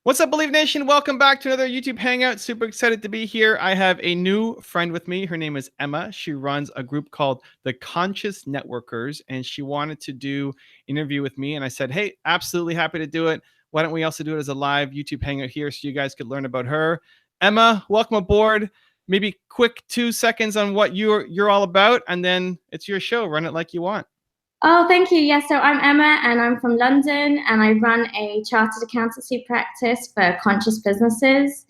What's up, Believe Nation? Welcome back to another YouTube Hangout. Super excited to be here. I have a new friend with me. Her name is Emma. She runs a group called the Conscious Networkers, and she wanted to do an interview with me. And I said, hey, absolutely happy to do it. Why don't we also do it as a live YouTube Hangout here so you guys could learn about her? Emma, welcome aboard. Maybe quick 2 seconds on what you're all about, and then it's your show. Run it like you want. Oh, thank you. Yes, so I'm Emma and I'm from London and I run a chartered accountancy practice for conscious businesses.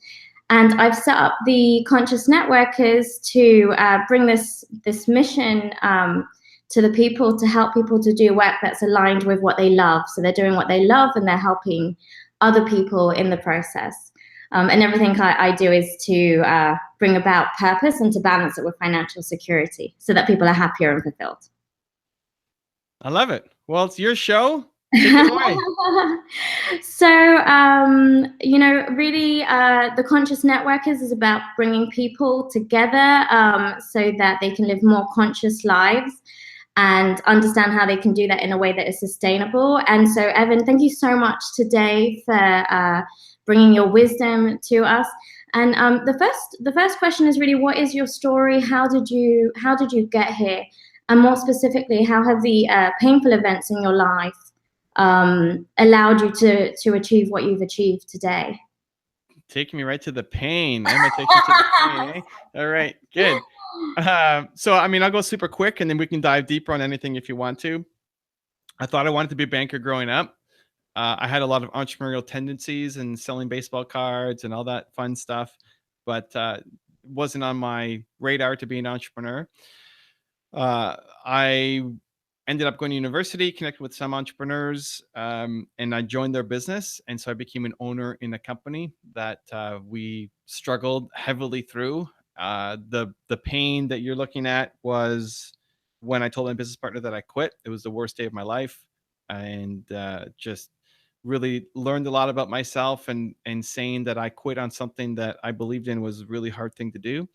And I've set up the Conscious Networkers to bring this mission to the people, to help people to do work that's aligned with what they love. So they're doing what they love and they're helping other people in the process. And everything I do is to bring about purpose and to balance it with financial security so that people are happier and fulfilled. I love it. Well, it's your show. Take it away. So, really, the Conscious Networkers is about bringing people together so that they can live more conscious lives and understand how they can do that in a way that is sustainable. And so, Evan, thank you so much today for bringing your wisdom to us. And the first question is really, what is your story? How did you get here? And more specifically, how have the painful events in your life allowed you to achieve what you've achieved today? Taking me right to the pain. I'm gonna take you to the pain. Eh? All right, good. So, I mean, I'll go super quick, and then we can dive deeper on anything if you want to. I thought I wanted to be a banker growing up. I had a lot of entrepreneurial tendencies and selling baseball cards and all that fun stuff, but wasn't on my radar to be an entrepreneur. I ended up going to university, connected with some entrepreneurs, and I joined their business. And so I became an owner in a company that we struggled heavily through. The pain that you're looking at was when I told my business partner that I quit. It was the worst day of my life, and just really learned a lot about myself, and saying that I quit on something that I believed in was a really hard thing to do.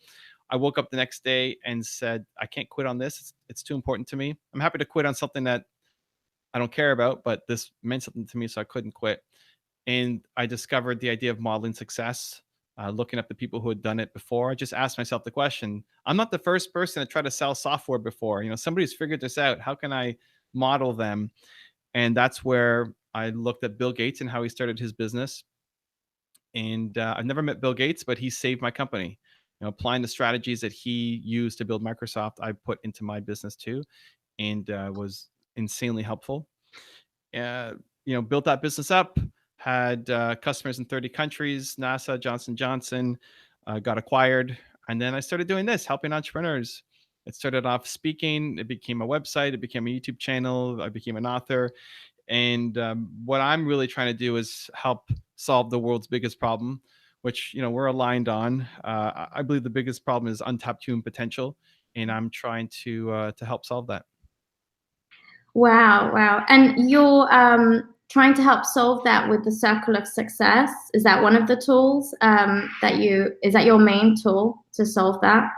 I woke up the next day and said, I can't quit on this. It's too important to me. I'm happy to quit on something that I don't care about, but this meant something to me, so I couldn't quit. And I discovered the idea of modeling success, looking up the people who had done it before. I just asked myself the question, I'm not the first person to try to sell software before. Somebody's figured this out. How can I model them? And that's where I looked at Bill Gates and how he started his business. And I've never met Bill Gates, but he saved my company. Applying the strategies that he used to build Microsoft, I put into my business too, and was insanely helpful. Built that business up, had customers in 30 countries, NASA, Johnson & Johnson, got acquired. And then I started doing this, helping entrepreneurs. It started off speaking. It became a website. It became a YouTube channel. I became an author. And what I'm really trying to do is help solve the world's biggest problem, which we're aligned on. I believe the biggest problem is untapped human potential, and I'm trying to help solve that. Wow. And you're trying to help solve that with the circle of success. Is that one of the tools is that your main tool to solve that?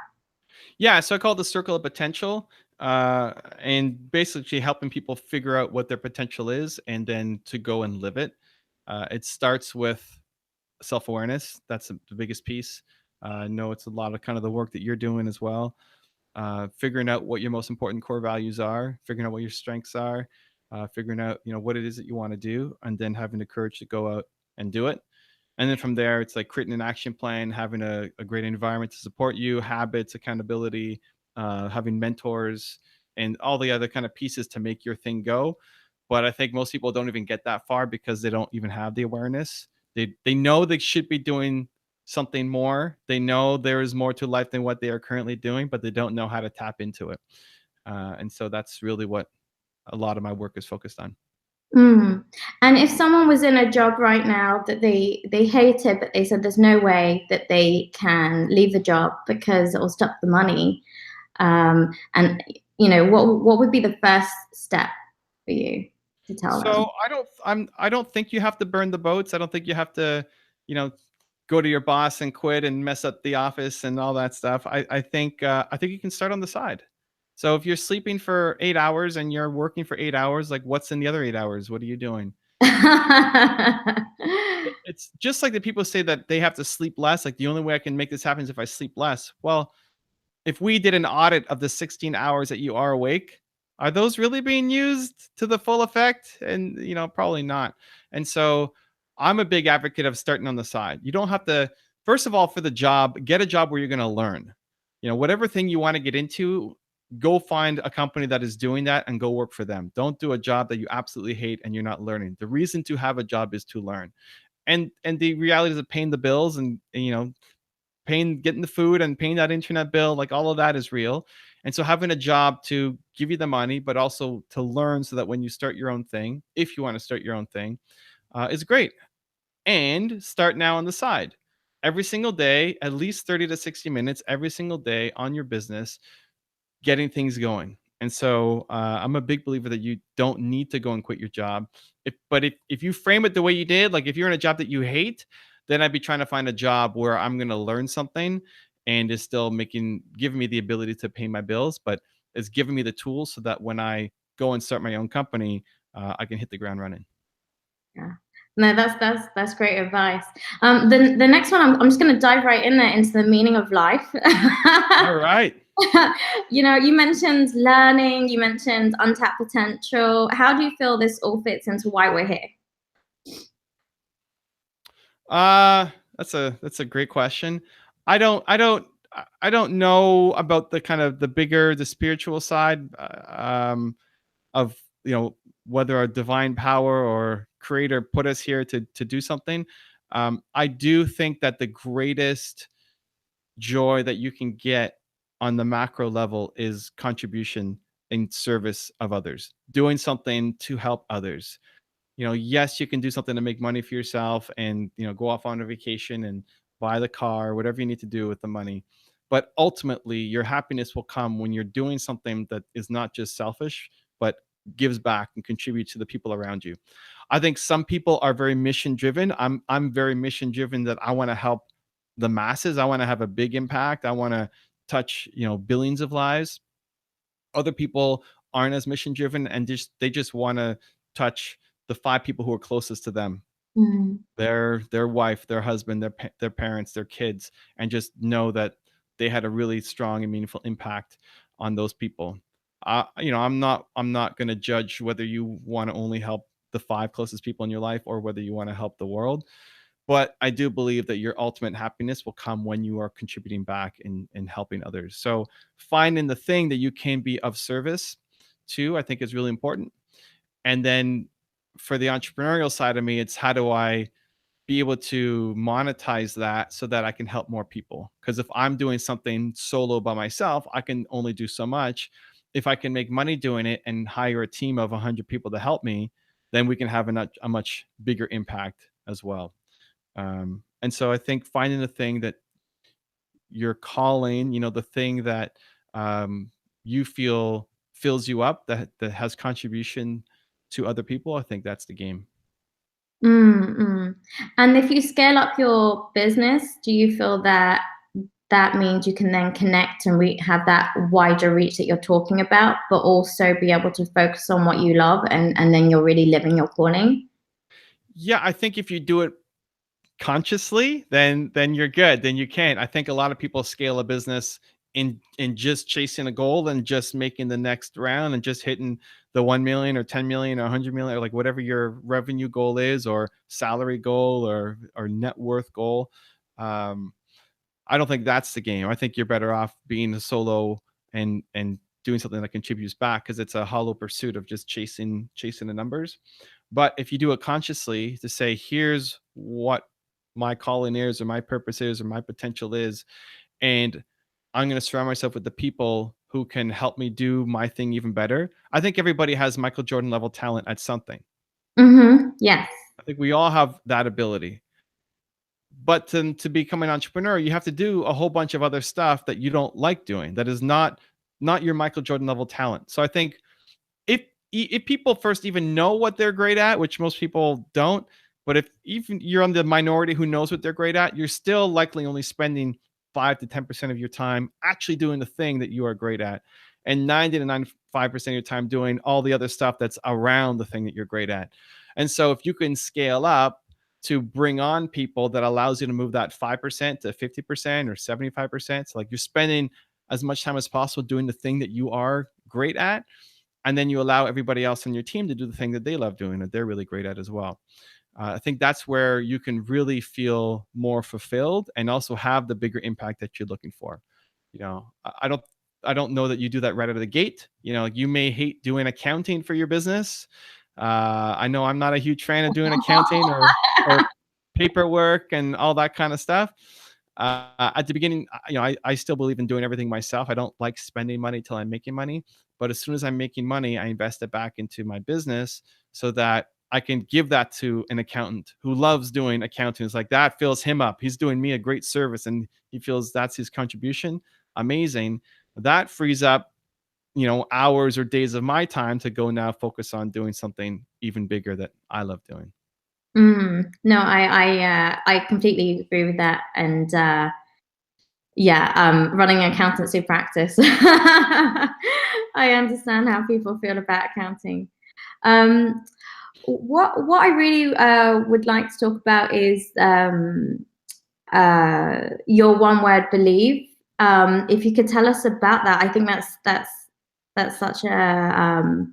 Yeah, so I call it the circle of potential, and basically helping people figure out what their potential is and then to go and live it. It starts with self-awareness. That's the biggest piece. I know it's a lot of kind of the work that you're doing as well. Figuring out what your most important core values are, figuring out what your strengths are, figuring out what it is that you want to do, and then having the courage to go out and do it. And then from there, it's like creating an action plan, having a great environment to support you, habits, accountability, having mentors, and all the other kind of pieces to make your thing go. But I think most people don't even get that far because they don't even have the awareness. They know they should be doing something more. They know there is more to life than what they are currently doing, but they don't know how to tap into it. And so that's really what a lot of my work is focused on. Mm. And if someone was in a job right now that they hate it, but they said there's no way that they can leave the job because it will stop the money, and what would be the first step for you to tell them? So I don't think you have to burn the boats. I don't think you have to, go to your boss and quit and mess up the office and all that stuff. I think you can start on the side. So if you're sleeping for 8 hours and you're working for 8 hours, like what's in the other 8 hours? What are you doing? It's just like the people say that they have to sleep less. Like the only way I can make this happen is if I sleep less. Well, if we did an audit of the 16 hours that you are awake, are those really being used to the full effect? And, probably not. And so I'm a big advocate of starting on the side. You don't have to, first of all, for the job, get a job where you're going to learn. Whatever thing you want to get into, go find a company that is doing that and go work for them. Don't do a job that you absolutely hate and you're not learning. The reason to have a job is to learn. And the reality of paying the bills and paying, getting the food and paying that internet bill, like all of that is real. And so having a job to give you the money, but also to learn so that when you start your own thing, if you want to start your own thing, is great. And start now on the side. Every single day, at least 30 to 60 minutes every single day on your business, getting things going. And so I'm a big believer that you don't need to go and quit your job. But if you frame it the way you did, like if you're in a job that you hate, then I'd be trying to find a job where I'm going to learn something and is still giving me the ability to pay my bills, but is giving me the tools so that when I go and start my own company, I can hit the ground running. Yeah. No, that's great advice. The next one, I'm just going to dive right in there into the meaning of life. All right. You mentioned learning, you mentioned untapped potential. How do you feel this all fits into why we're here? That's a great question. I don't know about the kind of the spiritual side of whether a divine power or creator put us here to do something. I do think that the greatest joy that you can get on the macro level is contribution in service of others, doing something to help others. Yes, you can do something to make money for yourself and, go off on a vacation and buy the car, whatever you need to do with the money. But ultimately, your happiness will come when you're doing something that is not just selfish, but gives back and contributes to the people around you. I think some people are very mission driven. I'm very mission driven that I want to help the masses. I want to have a big impact. I want to touch, billions of lives. Other people aren't as mission driven and they just want to touch the 5 people who are closest to them, Mm. their wife, their husband, their parents, their kids, and just know that they had a really strong and meaningful impact on those people. I'm not going to judge whether you want to only help the 5 closest people in your life or whether you want to help the world. But I do believe that your ultimate happiness will come when you are contributing back and helping others. So finding the thing that you can be of service to, I think, is really important. And then for the entrepreneurial side of me, it's how do I be able to monetize that so that I can help more people? Because if I'm doing something solo by myself, I can only do so much. If I can make money doing it and hire a team of 100 people to help me, then we can have a much bigger impact as well. And so I think finding the thing that you're calling, the thing that you feel fills you up, that has contribution to other people, I think that's the game. Mm. And if you scale up your business, do you feel that that means you can then connect and have that wider reach that you're talking about, but also be able to focus on what you love and then you're really living your calling? Yeah, I think if you do it consciously, then you're good. Then you can. I think a lot of people scale a business in just chasing a goal and just making the next round and just hitting the 1 million or 10 million or 100 million or like whatever your revenue goal is or salary goal or net worth goal. Um, I don't think that's the game. I think you're better off being a solo and doing something that contributes back because it's a hollow pursuit of just chasing the numbers. But if you do it consciously to say, here's what my calling is or my purpose is or my potential is, and I'm going to surround myself with the people who can help me do my thing even better. I think everybody has Michael Jordan level talent at something. Yes. I think we all have that ability. But to become an entrepreneur, you have to do a whole bunch of other stuff that you don't like doing. That is not your Michael Jordan level talent. So I think if people first even know what they're great at, which most people don't, but if even you're on the minority who knows what they're great at, you're still likely only spending 5 to 10% of your time actually doing the thing that you are great at, and 90 to 95% of your time doing all the other stuff that's around the thing that you're great at. And so if you can scale up to bring on people that allows you to move that 5% to 50% or 75%. So like you're spending as much time as possible doing the thing that you are great at, and then you allow everybody else on your team to do the thing that they love doing that they're really great at as well. I think that's where you can really feel more fulfilled and also have the bigger impact that you're looking for. You know, I don't know that you do that right out of the gate. You know, you may hate doing accounting for your business. I know I'm not a huge fan of doing accounting or paperwork and all that kind of stuff. At the beginning, you know, I still believe in doing everything myself. I don't like spending money till I'm making money. But as soon as I'm making money, I invest it back into my business so that I can give that to an accountant who loves doing accounting. It's like that fills him up. He's doing me a great service and he feels that's his contribution. Amazing. That frees up, you know, hours or days of my time to go now focus on doing something even bigger that I love doing. No, I completely agree with that. And running accountancy practice. I understand how people feel about accounting. What I really would like to talk about is your one word believe. If you could tell us about that, I think that's such a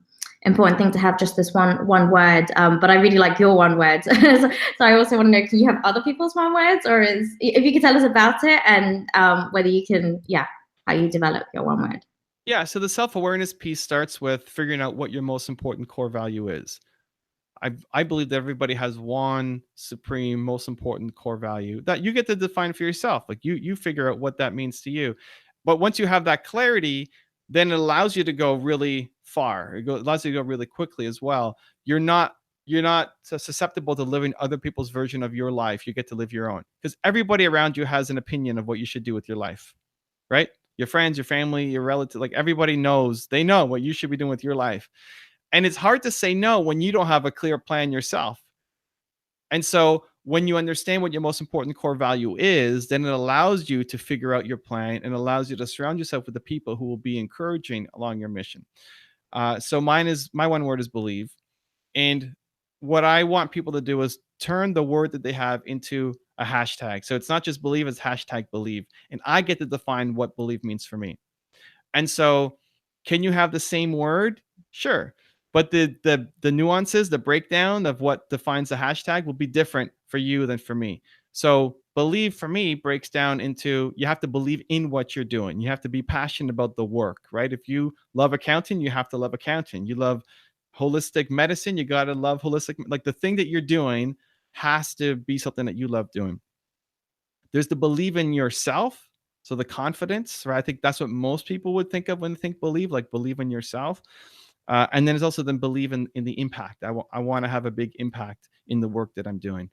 important thing to have, just this one word. But I really like your one word. So I also want to know, can you have other people's one words, or if you could tell us about it and whether you can, how you develop your one word. Yeah. So the self-awareness piece starts with figuring out what your most important core value is. I believe that everybody has one supreme, most important core value that you get to define for yourself. Like you figure out what that means to you. But once you have that clarity, then it allows you to go really far. Allows you to go really quickly as well. You're not so susceptible to living other people's version of your life. You get to live your own, because everybody around you has an opinion of what you should do with your life, right? Your friends, your family, your relative, like everybody knows, they know what you should be doing with your life. And it's hard to say no when you don't have a clear plan yourself. And so when you understand what your most important core value is, then it allows you to figure out your plan and allows you to surround yourself with the people who will be encouraging along your mission. So my one word is believe. And what I want people to do is turn the word that they have into a hashtag. So it's not just believe, it's hashtag believe. And I get to define what believe means for me. And so can you have the same word? Sure. But the nuances, the breakdown of what defines the hashtag will be different for you than for me. So believe for me breaks down into, you have to believe in what you're doing. You have to be passionate about the work, right? If you love accounting, you have to love accounting. You love holistic medicine, you got to love holistic. Like the thing that you're doing has to be something that you love doing. There's the believe in yourself. So the confidence, right? I think that's what most people would think of when they think believe, like believe in yourself. And then it's also then believe in the impact. I want to have a big impact in the work that I'm doing.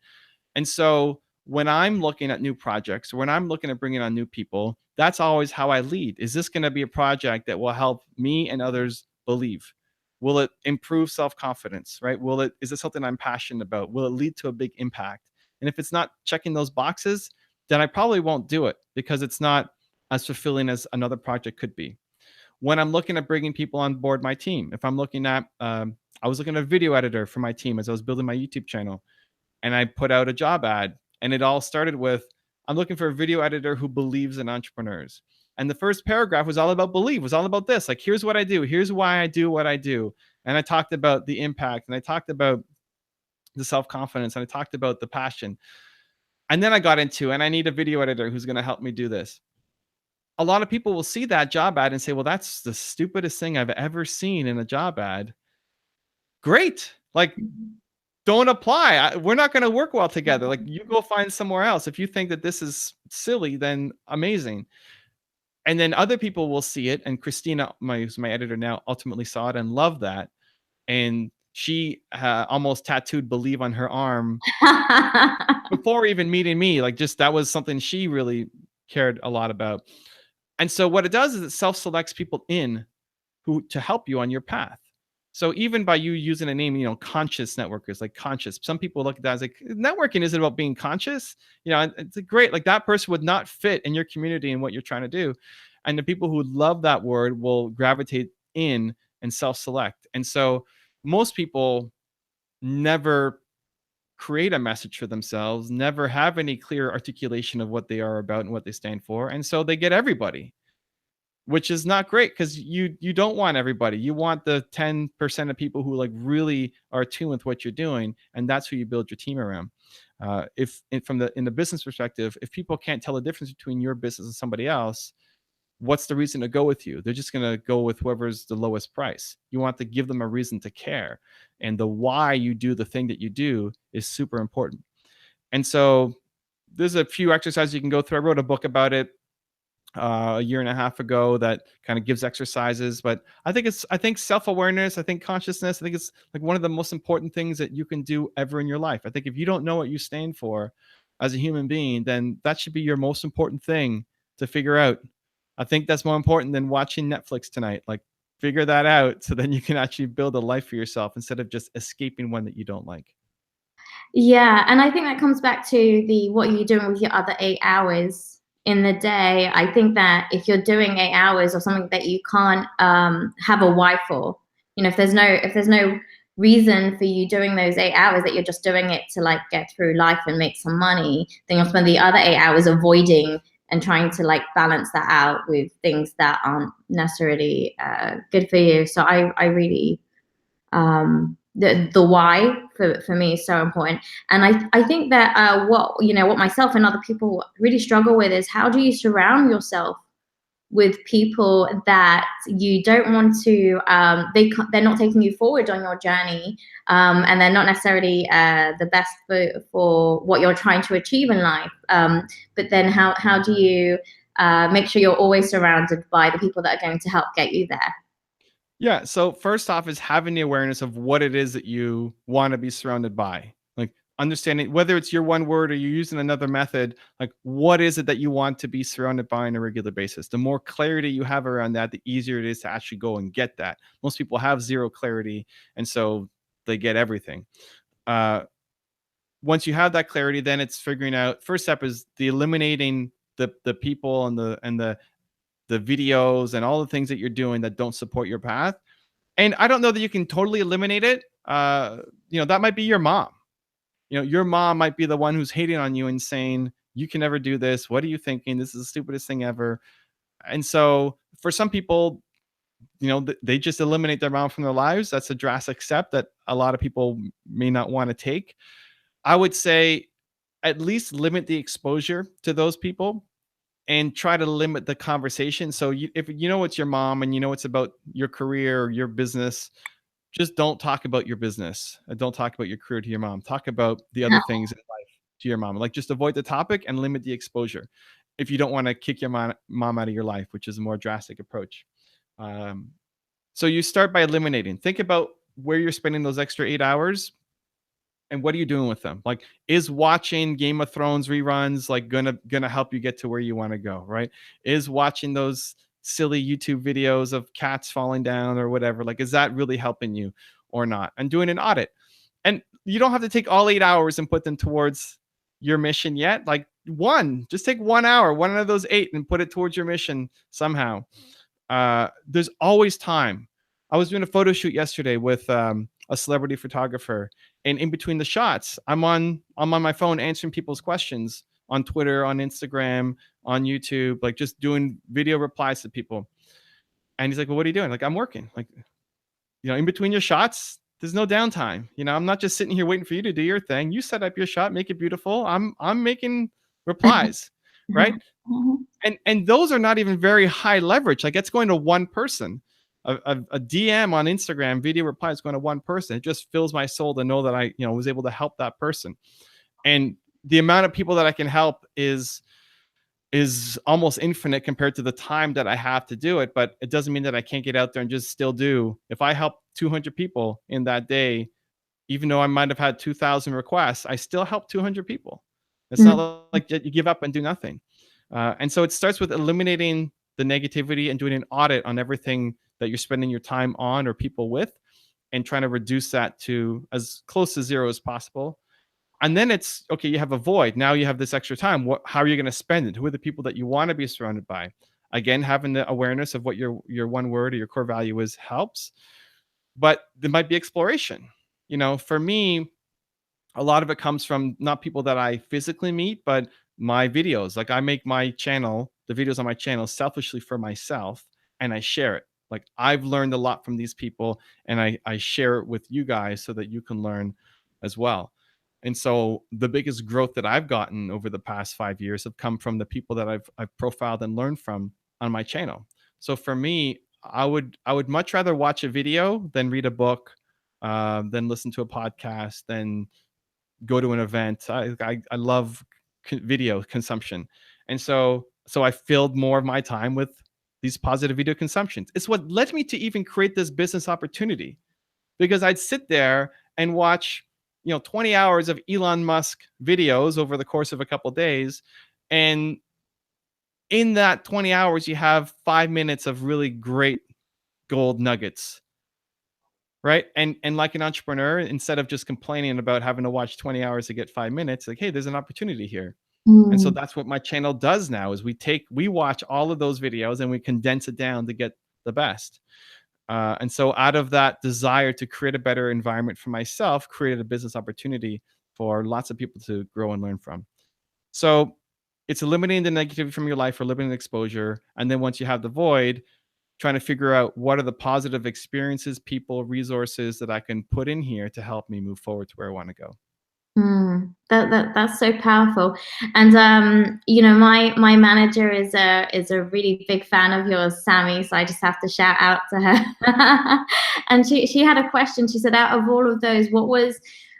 And so when I'm looking at new projects, when I'm looking at bringing on new people, that's always how I lead. Is this going to be a project that will help me and others believe? Will it improve self-confidence, right? Is it something I'm passionate about? Will it lead to a big impact? And if it's not checking those boxes, then I probably won't do it because it's not as fulfilling as another project could be. When I'm looking at bringing people on board my team, if I'm looking at, I was looking at a video editor for my team as I was building my YouTube channel, and I put out a job ad, and it all started with, I'm looking for a video editor who believes in entrepreneurs. And the first paragraph was all about believe, was all about this. Like, here's what I do. Here's why I do what I do. And I talked about the impact, and I talked about the self-confidence, and I talked about the passion. And then I got into, and I need a video editor who's going to help me do this. A lot of people will see that job ad and say, well, that's the stupidest thing I've ever seen in a job ad. Great. Like, don't apply. We're not going to work well together. Like, you go find somewhere else. If you think that this is silly, then amazing. And then other people will see it. And Christina, who's my editor now, ultimately saw it and loved that. And she almost tattooed believe on her arm before even meeting me. Like, just that was something she really cared a lot about. And so what it does is it self-selects people in who to help you on your path. So even by you using a name, conscious networkers, like conscious, some people look at that as like, networking isn't about being conscious. It's great. Like, that person would not fit in your community and what you're trying to do. And the people who love that word will gravitate in and self-select. And so most people never create a message for themselves, never have any clear articulation of what they are about and what they stand for. And so they get everybody, which is not great, because you don't want everybody. You want the 10% of people who like really are attuned with what you're doing, and that's who you build your team around. If from the in the business perspective, if people can't tell the difference between your business and somebody else, what's the reason to go with you? They're just going to go with whoever's the lowest price. You want to give them a reason to care, and the why you do the thing that you do is super important. And so there's a few exercises you can go through. I wrote a book about it a year and a half ago that kind of gives exercises. But I think self-awareness, I think consciousness, I think it's like one of the most important things that you can do ever in your life. I think if you don't know what you stand for as a human being, then that should be your most important thing to figure out. I think that's more important than watching Netflix tonight. Like, figure that out so then you can actually build a life for yourself instead of just escaping one that you don't like. Yeah, and I think that comes back to the what are you doing with your other 8 hours in the day. I think that if you're doing 8 hours or something that you can't have a why for, if there's no reason for you doing those 8 hours, that you're just doing it to like get through life and make some money, then you'll spend the other 8 hours avoiding and trying to like balance that out with things that aren't necessarily good for you. So I really the why for me is so important. And I think that what myself and other people really struggle with is, how do you surround yourself with people that you don't want to they're not taking you forward on your journey, and they're not necessarily the best for what you're trying to achieve in life, but then how do you make sure you're always surrounded by the people that are going to help get you there? Yeah. So first off is having the awareness of what it is that you want to be surrounded by. Like, understanding whether it's your one word or you're using another method, like what is it that you want to be surrounded by on a regular basis? The more clarity you have around that, the easier it is to actually go and get that. Most people have zero clarity, and so they get everything. Uh, Once you have that clarity, then it's figuring out. First step is the eliminating the people and the videos and all the things that you're doing that don't support your path. And I don't know that you can totally eliminate it. That might be your mom. Your mom might be the one who's hating on you and saying, you can never do this. What are you thinking? This is the stupidest thing ever. And so for some people, they just eliminate their mom from their lives. That's a drastic step that a lot of people may not want to take. I would say at least limit the exposure to those people and try to limit the conversation. So if it's your mom and it's about your career or your business, just don't talk about your business. Don't talk about your career to your mom. Talk about the other things in life to your mom. Like, just avoid the topic and limit the exposure if you don't want to kick your mom out of your life, which is a more drastic approach. So you start by eliminating. Think about where you're spending those extra 8 hours. And what are you doing with them? Like, is watching Game of Thrones reruns like gonna help you get to where you want to go, right? Is watching those silly YouTube videos of cats falling down or whatever, like, is that really helping you or not? And doing an audit. And you don't have to take all 8 hours and put them towards your mission yet. Like, just take 1 hour, one of those 8, and put it towards your mission somehow. There's always time. I was doing a photo shoot yesterday with a celebrity photographer, and in between the shots, I'm on my phone answering people's questions on Twitter, on Instagram, on YouTube, like just doing video replies to people. And he's like, well, what are you doing? Like, I'm working. Like, in between your shots, there's no downtime. I'm not just sitting here waiting for you to do your thing. You set up your shot, make it beautiful. I'm making replies, right? And those are not even very high leverage. Like, it's going to one person. A DM on Instagram video reply is going to one person. It just fills my soul to know that I was able to help that person. And the amount of people that I can help is almost infinite compared to the time that I have to do it. But it doesn't mean that I can't get out there and just still do. If I help 200 people in that day, even though I might have had 2,000 requests, I still help 200 people. It's not like you give up and do nothing. And so it starts with eliminating the negativity and doing an audit on everything that you're spending your time on or people with, and trying to reduce that to as close to zero as possible. And then it's okay, you have a void. Now you have this extra time. How are you going to spend it? Who are the people that you want to be surrounded by? Again, having the awareness of what your one word or your core value is helps. But there might be exploration. For me, a lot of it comes from not people that I physically meet, but my videos. Like I make my channel, the videos on my channel, selfishly for myself, and I share it. Like I've learned a lot from these people, and I share it with you guys so that you can learn as well. And so the biggest growth that I've gotten over the past 5 years have come from the people that I've profiled and learned from on my channel. So for me, I would much rather watch a video than read a book, than listen to a podcast, than go to an event. I love video consumption, and so I filled more of my time with these positive video consumptions. It's what led me to even create this business opportunity, because I'd sit there and watch 20 hours of Elon Musk videos over the course of a couple of days, and in that 20 hours you have 5 minutes of really great gold nuggets, right? And like an entrepreneur, instead of just complaining about having to watch 20 hours to get 5 minutes, like, hey, there's an opportunity here. And so that's what my channel does now, is we watch all of those videos and we condense it down to get the best. And so out of that desire to create a better environment for myself, created a business opportunity for lots of people to grow and learn from. So it's eliminating the negativity from your life, or limiting exposure. And then once you have the void, trying to figure out what are the positive experiences, people, resources that I can put in here to help me move forward to where I want to go. That's so powerful. And my manager is a really big fan of yours, Sammy, so I just have to shout out to her. And she had a question. She said, out of all of those,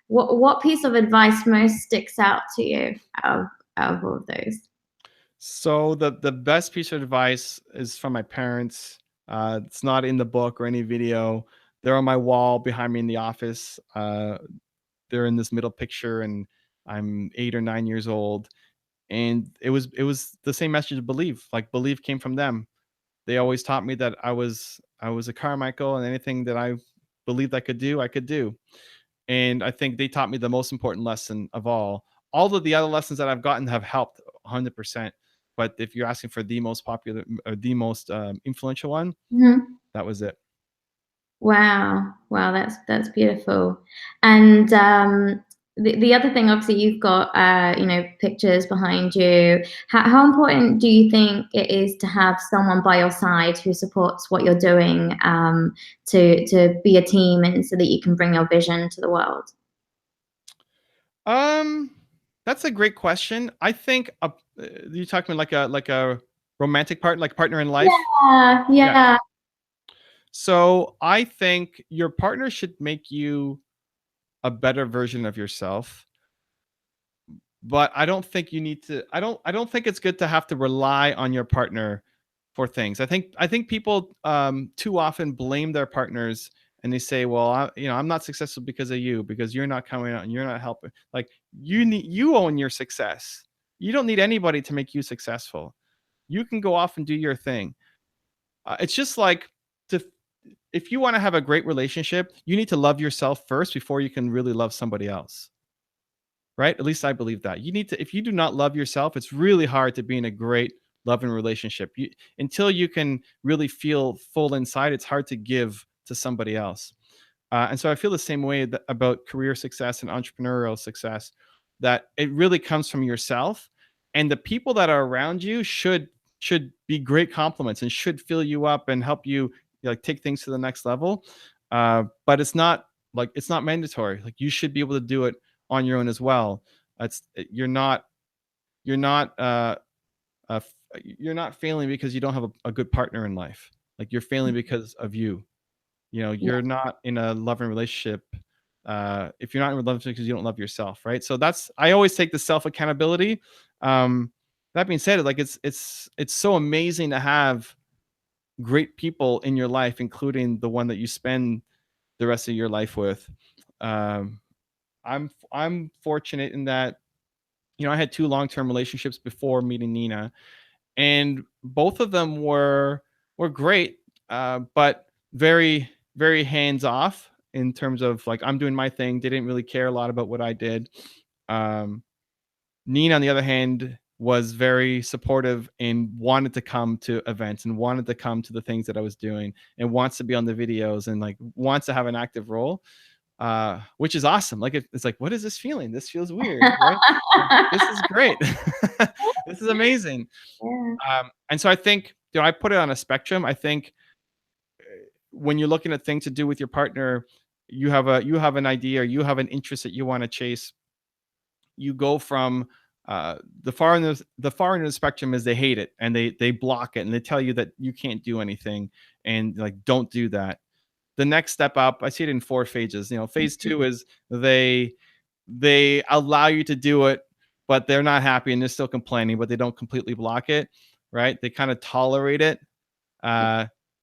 what piece of advice most sticks out to you out of all of those? So the best piece of advice is from my parents. It's not in the book or any video. They're on my wall behind me in the office. They're in this middle picture, and I'm 8 or 9 years old. And it was the same message of believe. Like belief came from them. They always taught me that I was a Carmichael, and anything that I believed I could do, I could do. And I think they taught me the most important lesson of all. All of the other lessons that I've gotten have helped 100%. But if you're asking for the most popular or the most influential one, that was it. Wow, that's beautiful. And the other thing, obviously, you've got pictures behind you. How important do you think it is to have someone by your side who supports what you're doing, to be a team, and so that you can bring your vision to the world? That's a great question. I think you talking like a romantic partner in life. Yeah. So I think your partner should make you a better version of yourself. But I don't think you need to. I don't think it's good to have to rely on your partner for things. I think people too often blame their partners, and they say, "Well, I'm not successful because of you, because you're not coming out and you're not helping." Like you own your success. You don't need anybody to make you successful. You can go off and do your thing. It's just like if you want to have a great relationship, you need to love yourself first before you can really love somebody else. Right? At least I believe that. You need to, if you do not love yourself, it's really hard to be in a great loving relationship. Until you can really feel full inside, it's hard to give to somebody else. And so I feel the same way about career success and entrepreneurial success, that it really comes from yourself, and the people that are around you should be great compliments and should fill you up and help you like take things to the next level. But it's not mandatory. Like you should be able to do it on your own as well. You're not you're not failing because you don't have a good partner in life. Like you're failing because of you. You're not in a loving relationship. If you're not in a relationship because you don't love yourself, right? So I always take the self accountability. That being said, like it's so amazing to have great people in your life, including the one that you spend the rest of your life with. I'm fortunate in that I had 2 long-term relationships before meeting Nina, and both of them were great, but very very hands off in terms of like I'm doing my thing. They didn't really care a lot about what I did. Nina, on the other hand, was very supportive and wanted to come to events and wanted to come to the things that I was doing and wants to be on the videos and like wants to have an active role. which is awesome. Like it's like, what is this feeling? This feels weird, right? This is great. This is amazing. Yeah. And so I think, I put it on a spectrum. I think when you're looking at things to do with your partner, you have an idea, or you have an interest that you want to chase. You go from the far end of the spectrum is they hate it and they block it and they tell you that you can't do anything and like don't do that. The next step up, I see it in 4 phases. Phase 2 is they allow you to do it, but they're not happy and they're still complaining, but they don't completely block it, right? They kind of tolerate it.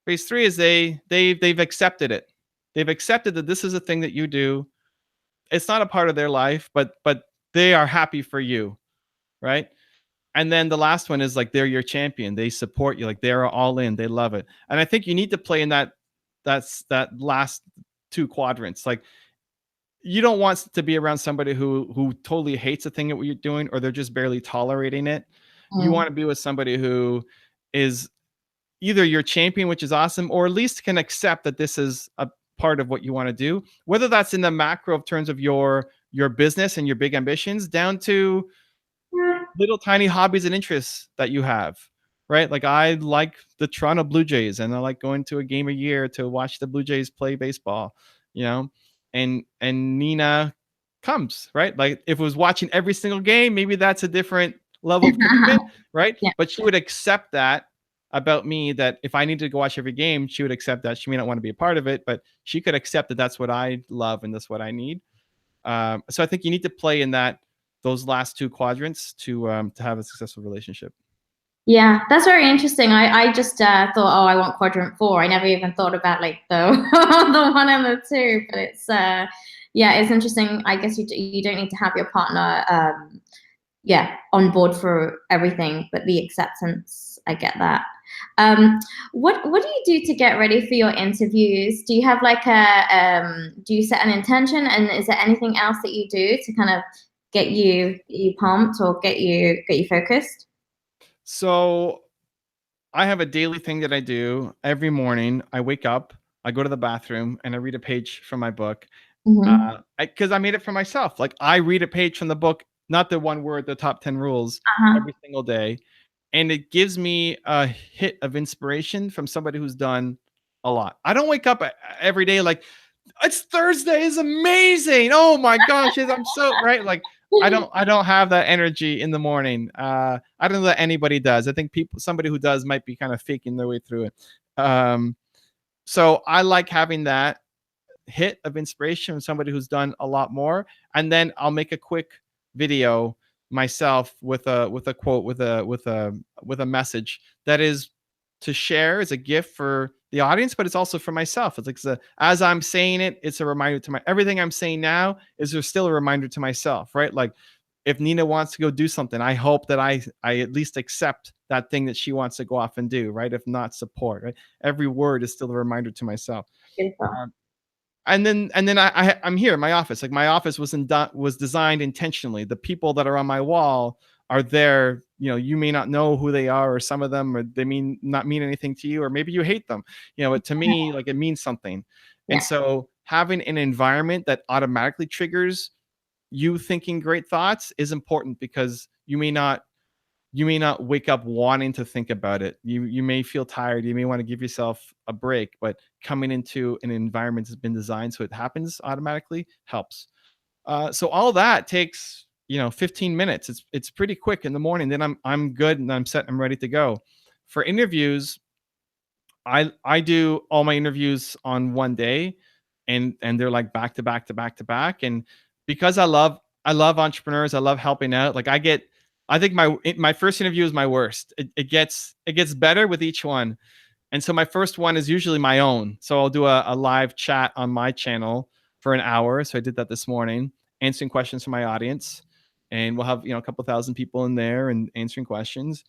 Phase 3 is they've accepted it. They've accepted that this is a thing that you do. It's not a part of their life, but they are happy for you, right? And then the last one is like they're your champion. They support you, like they're all in. They love it. And I think you need to play in that last 2 quadrants. Like you don't want to be around somebody who totally hates the thing that you're doing, or they're just barely tolerating it. You want to be with somebody who is either your champion, which is awesome, or at least can accept that this is a part of what you want to do, whether that's in the macro of terms of your business and your big ambitions, down to little tiny hobbies and interests that you have, right? Like I like the Toronto Blue Jays and I like going to a game a year to watch the Blue Jays play baseball, and Nina comes, right? Like if it was watching every single game, maybe that's a different level of commitment, right? Yeah. But she would accept that about me, that if I needed to go watch every game, she would accept that. She may not want to be a part of it, but she could accept that that's what I love and that's what I need. So I think you need to play in those last 2 quadrants to have a successful relationship. Yeah, that's very interesting. I just thought, oh, I want quadrant 4. I never even thought about like the the 1 and the 2. But it's it's interesting. I guess you don't need to have your partner on board for everything, but the acceptance, I get that. What do you do to get ready for your interviews? Do you have like do you set an intention, and is there anything else that you do to kind of get you pumped or get you focused? So I have a daily thing that I do every morning. I wake up, I go to the bathroom, and I read a page from my book. Because I made it for myself. Like I read a page from the book, not the 1 word, the top 10 rules, every single day. And it gives me a hit of inspiration from somebody who's done a lot. I don't wake up every day like, it's Thursday, is amazing. Oh my gosh, I'm so right. Like I don't have that energy in the morning. I don't know that anybody does. I think somebody who does might be kind of faking their way through it. So I like having that hit of inspiration from somebody who's done a lot more, and then I'll make a quick video myself with a quote, with a message that is to share as a gift for the audience, but it's also for myself. It's like as I'm saying it, it's a reminder to everything I'm saying now is still a reminder to myself, right? Like if Nina wants to go do something, I hope that I at least accept that thing that she wants to go off and do, right? If not support, right? Every word is still a reminder to myself. And then I'm here in my office. Like my office was designed intentionally. The people that are on my wall are there. You may not know who they are, or some of them, or they not mean anything to you, or maybe you hate them. To me, like it means something. Yeah. And so having an environment that automatically triggers you thinking great thoughts is important, because you may not wake up wanting to think about it. You may feel tired. You may want to give yourself a break, but coming into an environment that's been designed so it happens automatically helps. So all that takes 15 minutes. It's pretty quick in the morning. Then I'm good and I'm set. I'm ready to go. For interviews, I do all my interviews on one day, and they're like back to back to back to back. And because I love entrepreneurs, I love helping out. Like I think my first interview is my worst. It gets better with each one. And so my first one is usually my own. So I'll do a live chat on my channel for an hour. So I did that this morning, answering questions from my audience. And we'll have, a couple thousand people in there and answering questions.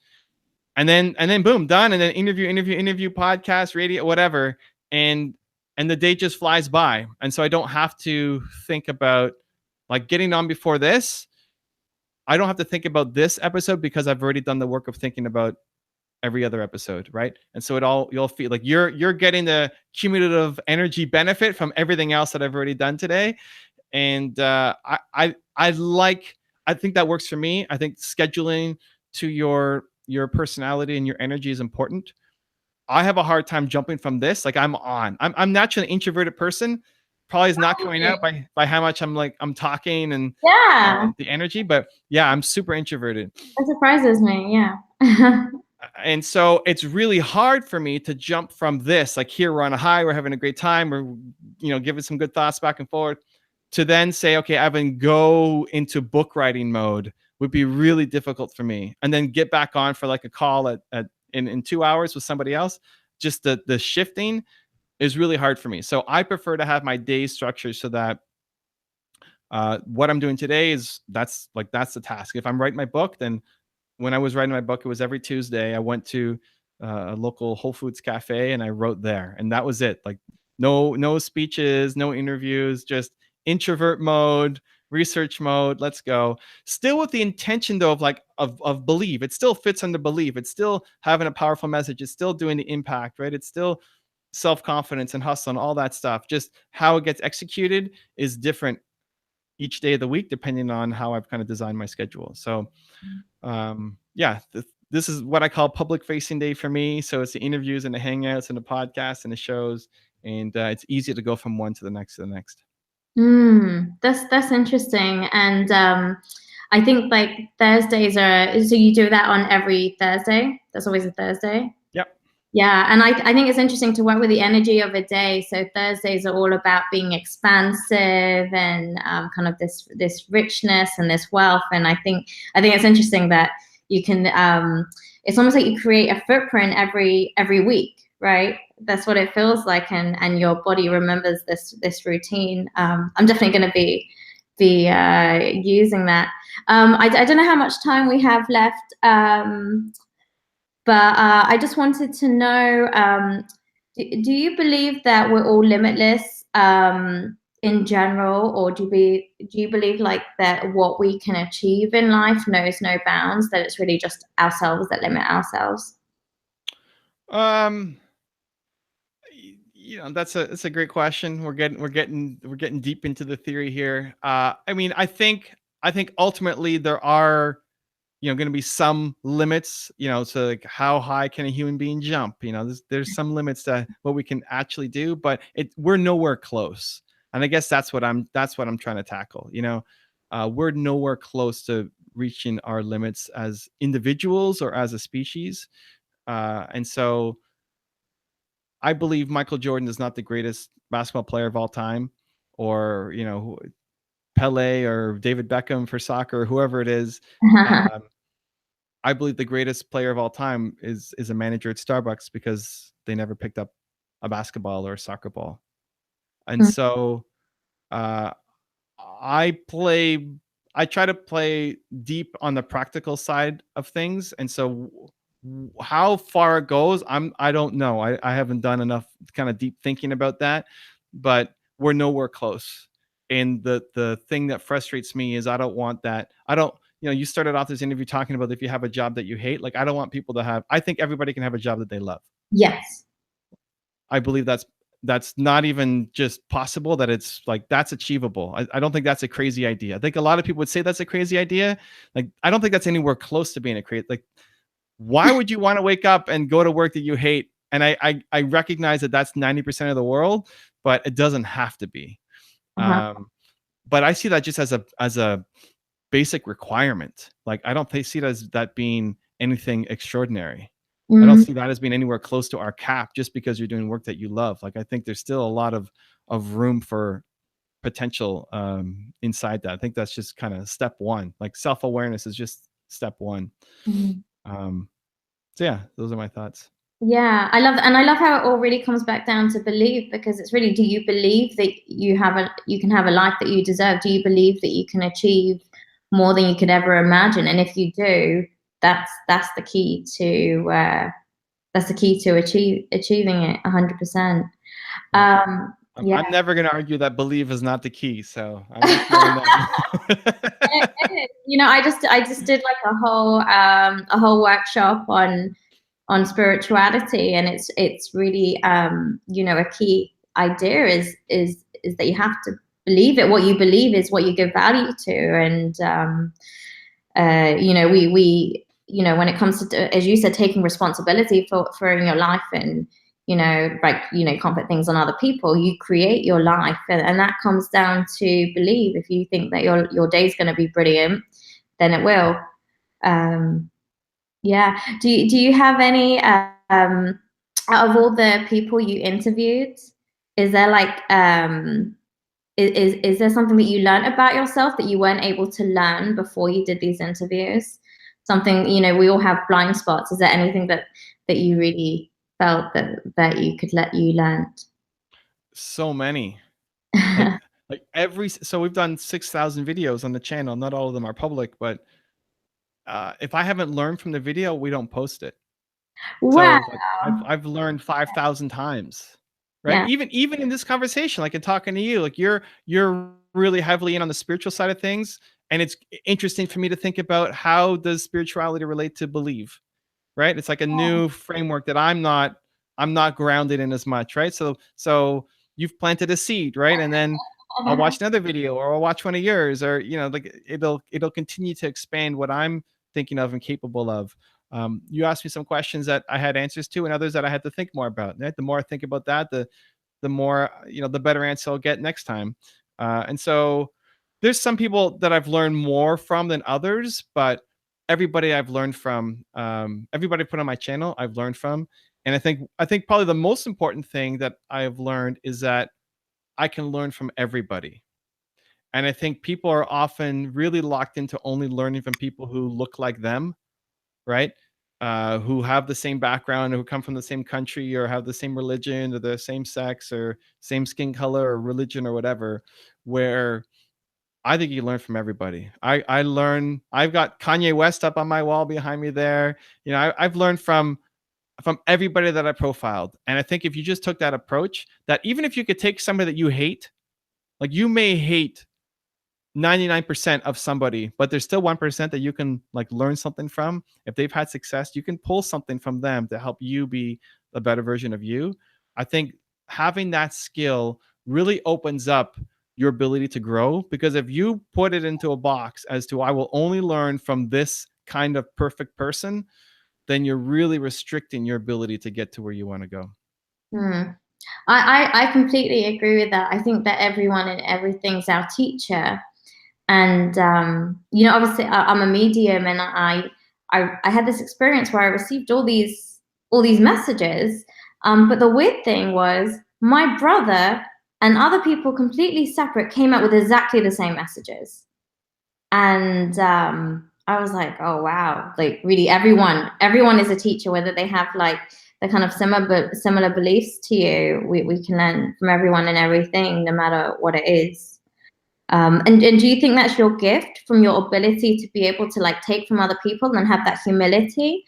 And then boom, done. And then interview, podcast, radio, whatever. And the day just flies by. And so I don't have to think about like getting on before this. I don't have to think about this episode because I've already done the work of thinking about every other episode, right? And so you'll feel like you're getting the cumulative energy benefit from everything else that I've already done today. And I think that works for me. I think scheduling to your personality and your energy is important. I have a hard time jumping from this. Like I'm naturally an introverted person. Probably is not coming out by how much I'm talking and Yeah, the energy, but yeah, I'm super introverted. that surprises me. Yeah. And so it's really hard for me to jump from this, like here we're on a high, we're having a great time, we're giving some good thoughts back and forth, to then say, okay, Evan, go into book writing mode would be really difficult for me. And then get back on for like a call in 2 hours with somebody else. Just the shifting is really hard for me. So I prefer to have my day structured so that what I'm doing today that's the task. If I'm writing my book, then when I was writing my book, it was every Tuesday. I went to a local Whole Foods cafe and I wrote there, and that was it. Like no speeches, no interviews, just introvert mode, research mode. Let's go. Still with the intention though of belief. It still fits under belief. It's still having a powerful message. It's still doing the impact, right? It's still self-confidence and hustle and all that stuff. Just how it gets executed is different each day of the week, depending on how I've kind of designed my schedule. So yeah, this is what I call public facing day for me. So it's the interviews and the hangouts and the podcasts and the shows, and it's easy to go from one to the next to the next. That's interesting. And I think like Thursdays so you do that on every Thursday? That's always a Thursday? Yep. Yeah, and I think it's interesting to work with the energy of a day. So Thursdays are all about being expansive and kind of this richness and this wealth. And I think it's interesting that you can. It's almost like you create a footprint every week, right? That's what it feels like, and your body remembers this routine. I'm definitely going to be using that. I don't know how much time we have left. But I just wanted to know, do you believe that we're all limitless in general, or do you believe like that what we can achieve in life knows no bounds, that it's really just ourselves that limit ourselves? That's a great question. We're getting deep into the theory here. I mean, I think ultimately there are going to be some limits, to like how high can a human being jump? There's some limits to what we can actually do, but we're nowhere close. And I guess that's what I'm trying to tackle. We're nowhere close to reaching our limits as individuals or as a species. And so I believe Michael Jordan is not the greatest basketball player of all time, or, Pele or David Beckham for soccer, or whoever it is. I believe the greatest player of all time is a manager at Starbucks, because they never picked up a basketball or a soccer ball. And so I try to play deep on the practical side of things. And so how far it goes, I don't know. I haven't done enough kind of deep thinking about that, but we're nowhere close. And the thing that frustrates me is I don't want that. You started off this interview talking about if you have a job that you hate. Like, I don't want people to have. I think everybody can have a job that they love. Yes. I believe that's not even just possible, that it's like that's achievable. I don't think that's a crazy idea. I think a lot of people would say that's a crazy idea. Like, I don't think that's anywhere close to being a crazy. Like, why would you want to wake up and go to work that you hate? And I recognize that that's 90% of the world, but it doesn't have to be. But I see that just as a basic requirement. Like, I don't see it as that being anything extraordinary. I don't see that as being anywhere close to our cap just because you're doing work that you love. Like, I think there's still a lot of room for potential inside that. I think that's just kind of step one. Like, self-awareness is just step one. So yeah, those are my thoughts. Yeah, I love how it all really comes back down to belief, because it's really, do you believe that you can have a life that you deserve? Do you believe that you can achieve more than you could ever imagine? And if you do, that's the key to achieving it 100%. I'm never going to argue that belief is not the key. So I'm just doing that. I just did like a whole workshop on on spirituality, and it's really a key idea is that you have to believe it. What you believe is what you give value to, and we when it comes to, as you said, taking responsibility for in your life, and can't put things on other people. You create your life, and that comes down to believe. If you think that your day's going to be brilliant, then it will. Yeah. Do you have any out of all the people you interviewed, is there like is there something that you learned about yourself that you weren't able to learn before you did these interviews? Something, we all have blind spots. Is there anything that you really felt that you learned? So many. So we've done 6,000 videos on the channel. Not all of them are public, but if I haven't learned from the video, we don't post it. Wow. So I've learned 5,000 times, right? Yeah. Even in this conversation, like in talking to you, like you're really heavily in on the spiritual side of things, and it's interesting for me to think about how does spirituality relate to belief, right? It's like a new framework that I'm not grounded in as much, right? So you've planted a seed, right? And then I'll watch another video, or I'll watch one of yours, or like it'll continue to expand what I'm thinking of and capable of. You asked me some questions that I had answers to, and others that I had to think more about. Right? The more I think about that, the more the better answer I'll get next time. And so there's some people that I've learned more from than others, but everybody I've learned from, everybody put on my channel, I've learned from. And I think probably the most important thing that I've learned is that I can learn from everybody. And I think people are often really locked into only learning from people who look like them, right? Who have the same background, who come from the same country, or have the same religion, or the same sex, or same skin color, or religion, or whatever. Where I think you learn from everybody. I've got Kanye West up on my wall behind me there. I've learned from everybody that I profiled. And I think if you just took that approach, that even if you could take somebody that you hate, like you may hate 99% of somebody, but there's still 1% that you can like learn something from. If they've had success, you can pull something from them to help you be a better version of you. I think having that skill really opens up your ability to grow, because if you put it into a box as to I will only learn from this kind of perfect person, then you're really restricting your ability to get to where you want to go. I completely agree with that. I think that everyone and everything's our teacher. And obviously I'm a medium, and I had this experience where I received all these messages, but the weird thing was my brother and other people completely separate came out with exactly the same messages. And I was like, oh wow, like really everyone is a teacher, whether they have like the kind of similar beliefs to you. We can learn from everyone and everything, no matter what it is. And do you think that's your gift, from your ability to be able to like take from other people and have that humility?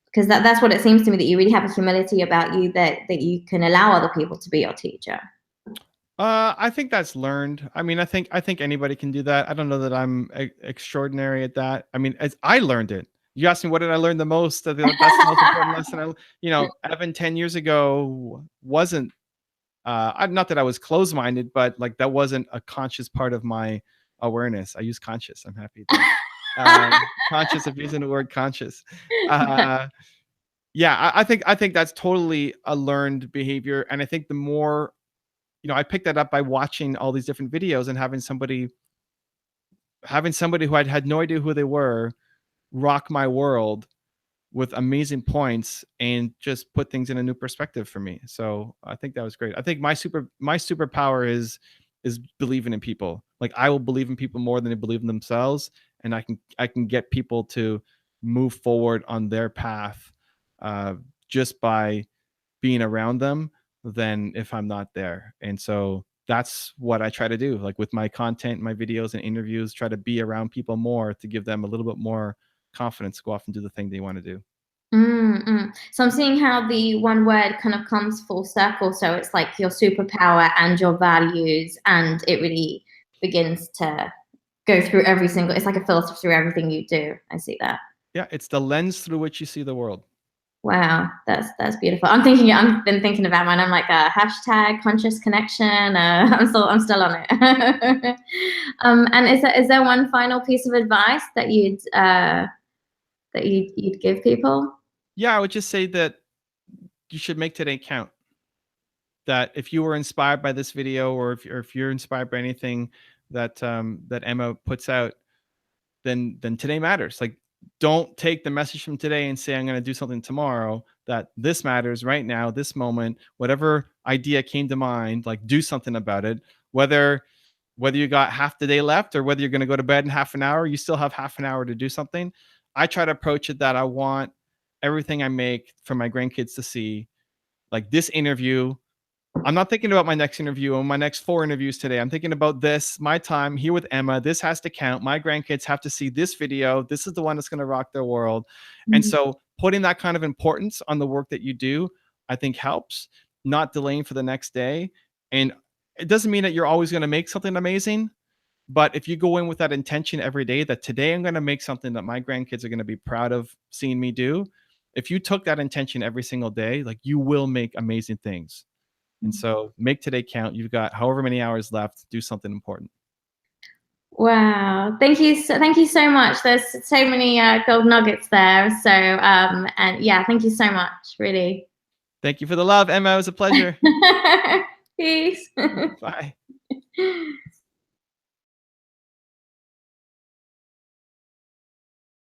Because that's what it seems to me, that you really have a humility about you, that you can allow other people to be your teacher. I think that's learned. I mean, I think anybody can do that. I don't know that I'm extraordinary at that. I mean, I learned it. You asked me what did I learn the most? That's the most important lesson. Evan 10 years ago wasn't. Not that I was closed-minded, but like that wasn't a conscious part of my awareness. I use conscious. I'm happy to conscious of using the word conscious. Yeah, I think that's totally a learned behavior, and I think the more, I picked that up by watching all these different videos and having somebody who I'd had no idea who they were rock my world with amazing points and just put things in a new perspective for me. So I think that was great. I think my superpower is believing in people. Like I will believe in people more than they believe in themselves, and I can get people to move forward on their path just by being around them than if I'm not there. And so that's what I try to do, like with my content, my videos and interviews, try to be around people more to give them a little bit more confidence to go off and do the thing they want to do. So I'm seeing how the one word kind of comes full circle. So it's like your superpower and your values, and it really begins to go through it's like a filter through everything you do. I see that. Yeah, it's the lens through which you see the world. Wow, that's beautiful. I've been thinking about mine. I'm like hashtag conscious connection. I'm still on it. And is there one final piece of advice that you'd give people? Yeah, I would just say that you should make today count. That if you were inspired by this video, or if you're inspired by anything that that Emma puts out, then today matters. Like, don't take the message from today and say I'm going to do something tomorrow. That this matters right now, this moment. Whatever idea came to mind, like, do something about it. Whether you got half the day left, or whether you're going to go to bed in half an hour, you still have half an hour to do something. I try to approach it that I want everything I make for my grandkids to see. Like, this interview, I'm not thinking about my next interview or my next 4 interviews today. I'm thinking about this, my time here with Emma. This has to count. My grandkids have to see this video. This is the one that's going to rock their world. And Mhm. so putting that kind of importance on the work that you do, I think helps, not delaying for the next day. And it doesn't mean that you're always going to make something amazing, but if you go in with that intention every day, that today I'm going to make something that my grandkids are going to be proud of seeing me do. If you took that intention every single day, like, you will make amazing things. And so make today count. You've got however many hours left. Do something important. Wow, thank you so much. There's so many gold nuggets there. So and yeah, thank you so much. Really. Thank you for the love, Emma. It was a pleasure. Peace. Bye.